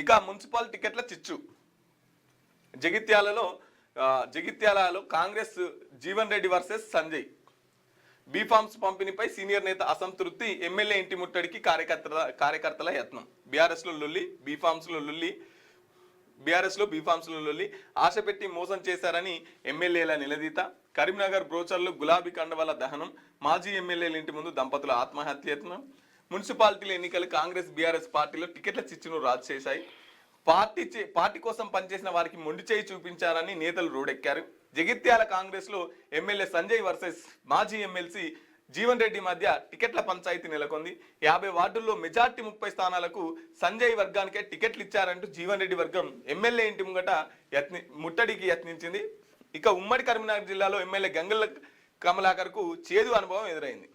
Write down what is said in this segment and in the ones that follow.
ఇక మున్సిపల్ టికెట్ల చిచ్చు. జగిత్యాలలో కాంగ్రెస్ జీవన్ రెడ్డి వర్సెస్ సంజయ్. బీఫామ్స్ పంపిణీపై సీనియర్ నేత అసంతృప్తి, ఎమ్మెల్యే ఇంటి ముట్టడికి కార్యకర్తల యత్నం. బీఆర్ఎస్లో లొల్లి, ఆశ పెట్టి మోసం చేశారని ఎమ్మెల్యేల నిలదీత. కరీంనగర్ బ్రోచర్లు గులాబీ కండవాల దహనం. మాజీ ఎమ్మెల్యేల ఇంటి ముందు దంపతుల ఆత్మహత్య యత్నం. మున్సిపాలిటీల ఎన్నికలు కాంగ్రెస్ బీఆర్ఎస్ పార్టీలో టికెట్ల చిచ్చును రాజు చేశాయి. పార్టీ కోసం పనిచేసిన వారికి మొండి చేయి చూపించారని నేతలు రోడెక్కారు. జగిత్యాల కాంగ్రెస్ లో ఎమ్మెల్యే సంజయ్ వర్సెస్ మాజీ ఎమ్మెల్సీ జీవన్ రెడ్డి మధ్య టికెట్ల పంచాయతీ నెలకొంది. 50 వార్డుల్లో మెజార్టీ 30 స్థానాలకు సంజయ్ వర్గానికే టికెట్లు ఇచ్చారంటూ జీవన్ రెడ్డి వర్గం ఎమ్మెల్యే ఇంటి ముంగట ముట్టడికి యత్నించింది. ఇక ఉమ్మడి కరీంనగర్ జిల్లాలో ఎమ్మెల్యే గంగుల కమలాకర్ కు చేదు అనుభవం ఎదురైంది.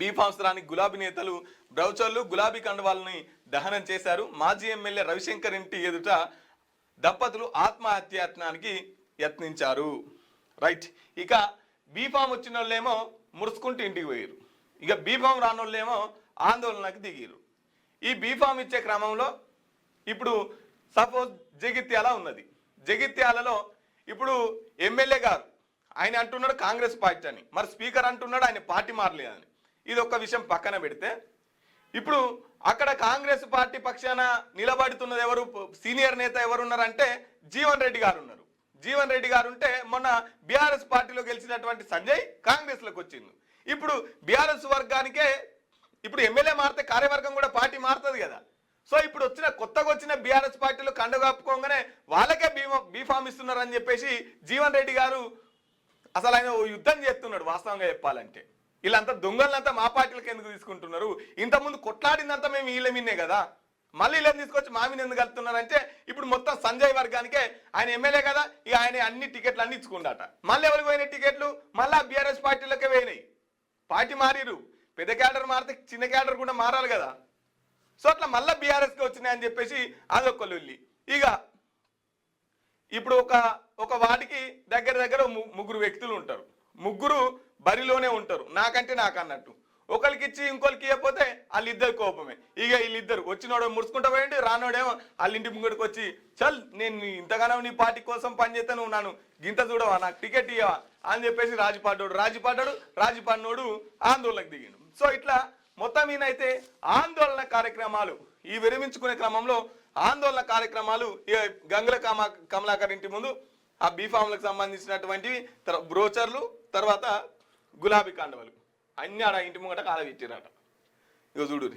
బీఫామ్స్ రాని గులాబీ నేతలు బ్రౌచర్లు గులాబీ కండవాలని దహనం చేశారు. మాజీ ఎమ్మెల్యే రవిశంకర్ ఇంటి ఎదుట దంపతులు ఆత్మహత్యాయత్నానికి యత్నించారు. రైట్. ఇక బీఫామ్ వచ్చిన వాళ్ళేమో ముడుచుకుంటూ ఇంటికి పోయారు. ఇక బీఫామ్ రాని వాళ్ళేమో ఆందోళనకు దిగారు. ఈ బీఫామ్ ఇచ్చే క్రమంలో ఇప్పుడు సపోజ్ జగిత్యాల ఉన్నది. జగిత్యాలలో ఇప్పుడు ఎమ్మెల్యే గారు ఆయన అంటున్నాడు కాంగ్రెస్ పార్టీ అని, మరి స్పీకర్ అంటున్నాడు ఆయన పార్టీ మారలేదని. ఇది ఒక విషయం పక్కన పెడితే, ఇప్పుడు అక్కడ కాంగ్రెస్ పార్టీ పక్షాన నిలబడుతున్నది ఎవరు, సీనియర్ నేత ఎవరున్నారంటే జీవన్ రెడ్డి గారు ఉన్నారు. జీవన్ రెడ్డి గారు ఉంటే మొన్న బీఆర్ఎస్ పార్టీలో గెలిచినటువంటి సంజయ్ కాంగ్రెస్ లోకి వచ్చింది. ఇప్పుడు బీఆర్ఎస్ వర్గానికే ఇప్పుడు ఎమ్మెల్యే మారితే కార్యవర్గం కూడా పార్టీ మారుతుంది కదా. సో ఇప్పుడు కొత్తగా వచ్చిన బీఆర్ఎస్ పార్టీలో కండగాపుకోగానే వాళ్ళకే బీఫామ్ ఇస్తున్నారు అని చెప్పేసి జీవన్ రెడ్డి గారు అసలు ఆయన యుద్ధం చేస్తున్నాడు. వాస్తవంగా చెప్పాలంటే వీళ్ళంతా దొంగలంతా మా పార్టీలకు ఎందుకు తీసుకుంటున్నారు, ఇంతకుముందు కొట్లాడిందంతా మేము వీళ్ళ మీనే కదా, మళ్ళీ వీళ్ళని తీసుకొచ్చి మా మీద ఎందుకు కలుపుతున్నారంటే ఇప్పుడు మొత్తం సంజయ్ వర్గానికే ఆయన ఎమ్మెల్యే కదా, ఇక ఆయన అన్ని టికెట్లు అన్ని ఇచ్చుకుంటాట. మళ్ళీ ఎవరికి పోయినాయి టికెట్లు, మళ్ళీ బీఆర్ఎస్ పార్టీలకే పోయినాయి. పార్టీ మారిరు, పెద్ద క్యాడర్ మారితే చిన్న క్యాడర్ కూడా మారాలి కదా. సో అట్లా మళ్ళీ బీఆర్ఎస్కి వచ్చినాయని చెప్పేసి అదొక లొల్లి. ఇక ఇప్పుడు ఒక వాటికి దగ్గర ముగ్గురు వ్యక్తులు ఉంటారు. ముగ్గురు బరిలోనే ఉంటారు, నాకంటే నాకు అన్నట్టు. ఒకరికి ఇచ్చి ఇంకొకరికి ఇవ్వకపోతే వాళ్ళిద్దరు కోపమే. ఇక వీళ్ళిద్దరు వచ్చినోడు ముడుచుకుంటా పోయండి, రానోడేమో వాళ్ళ ఇంటి ముంగడికి వచ్చి చల్ నేను ఇంతగానో నీ పార్టీ కోసం పనిచేస్తే నువ్వు నన్ను గింత చూడవా, నాకు టికెట్ ఇవ్వవా అని చెప్పేసి రాజీ పడ్డోడు ఆందోళనకు దిగిండు. సో ఇట్లా మొత్తం ఈయనైతే ఆందోళన కార్యక్రమాలు ఈ విరమించుకునే క్రమంలో ఆందోళన కార్యక్రమాలు గంగుల కమలాకర్ ఇంటి ముందు ఆ బీఫామ్లకు సంబంధించినటువంటి బ్రోచర్లు, తర్వాత గులాబీ కాండవలు అన్ని ఆడ ఇంటి ముంగట కాలబెట్టిరట. ఇక చూడు.